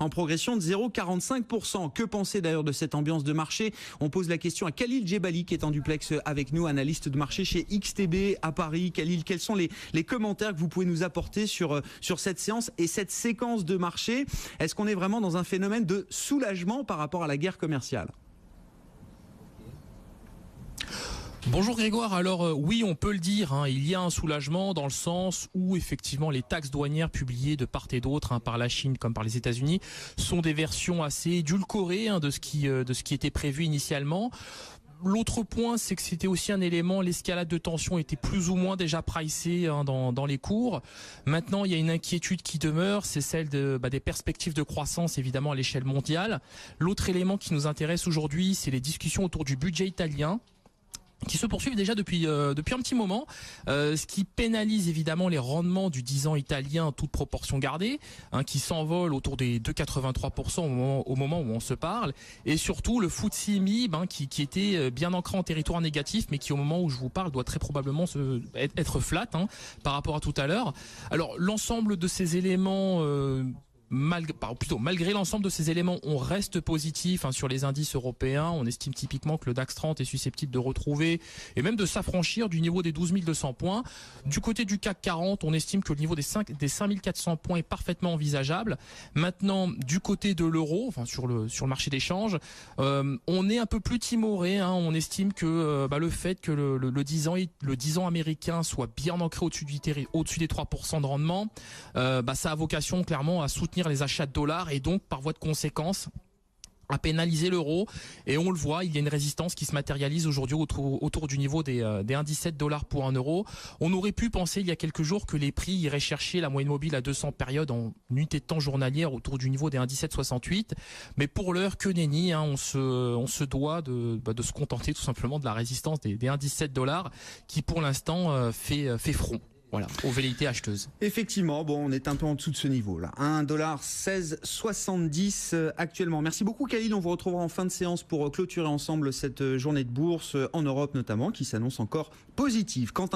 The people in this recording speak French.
en progression de 0,45%. Que penser d'ailleurs de cette ambiance de marché? On pose la question à Khalil Djebali qui est en duplex avec nous, analyste de marché chez XTB à Paris. Khalil, quels sont les commentaires que vous pouvez nous apporter sur cette séance et cette séquence de marché? Est-ce qu'on est vraiment dans un phénomène de soulagement par rapport à la guerre commerciale? Bonjour Grégoire, alors oui on peut le dire, il y a un soulagement dans le sens où effectivement les taxes douanières publiées de part et d'autre par la Chine comme par les États-Unis sont des versions assez édulcorées de ce qui était prévu initialement. L'autre point, c'est que c'était aussi un élément, l'escalade de tension était plus ou moins déjà pricée dans les cours. Maintenant, il y a une inquiétude qui demeure, c'est celle des perspectives de croissance évidemment à l'échelle mondiale. L'autre élément qui nous intéresse aujourd'hui, c'est les discussions autour du budget italien, qui se poursuivent déjà depuis un petit moment, ce qui pénalise évidemment les rendements du 10 ans italien, toute proportion gardée, qui s'envole autour des 2,83% au moment où on se parle, et surtout le FTSE MIB qui était bien ancré en territoire négatif, mais qui au moment où je vous parle doit très probablement être flat par rapport à tout à l'heure. Alors l'ensemble de ces éléments malgré l'ensemble de ces éléments, on reste positif sur les indices européens. On estime typiquement que le DAX 30 est susceptible de retrouver et même de s'affranchir du niveau des 12 200 points. Du côté du CAC 40, on estime que le niveau des 5 400 points est parfaitement envisageable. Maintenant, du côté de l'euro, sur le marché d'échange, on est un peu plus timoré. On estime que le fait que le 10 ans américain soit bien ancré au-dessus des 3% de rendement, ça a vocation clairement à soutenir les achats de dollars et donc par voie de conséquence à pénaliser l'euro. Et on le voit, il y a une résistance qui se matérialise aujourd'hui autour du niveau des 1,17 $ pour 1 euro. On aurait pu penser il y a quelques jours que les prix iraient chercher la moyenne mobile à 200 périodes en unité de temps journalière autour du niveau des 1,1768. Mais pour l'heure, que nenni, on se doit de se contenter tout simplement de la résistance des 1,17 $ qui pour l'instant fait front. Voilà, aux velléités acheteuses. Effectivement, on est un peu en dessous de ce niveau-là. 1,1670 actuellement. Merci beaucoup Khalil, on vous retrouvera en fin de séance pour clôturer ensemble cette journée de bourse en Europe notamment, qui s'annonce encore positive. Quentin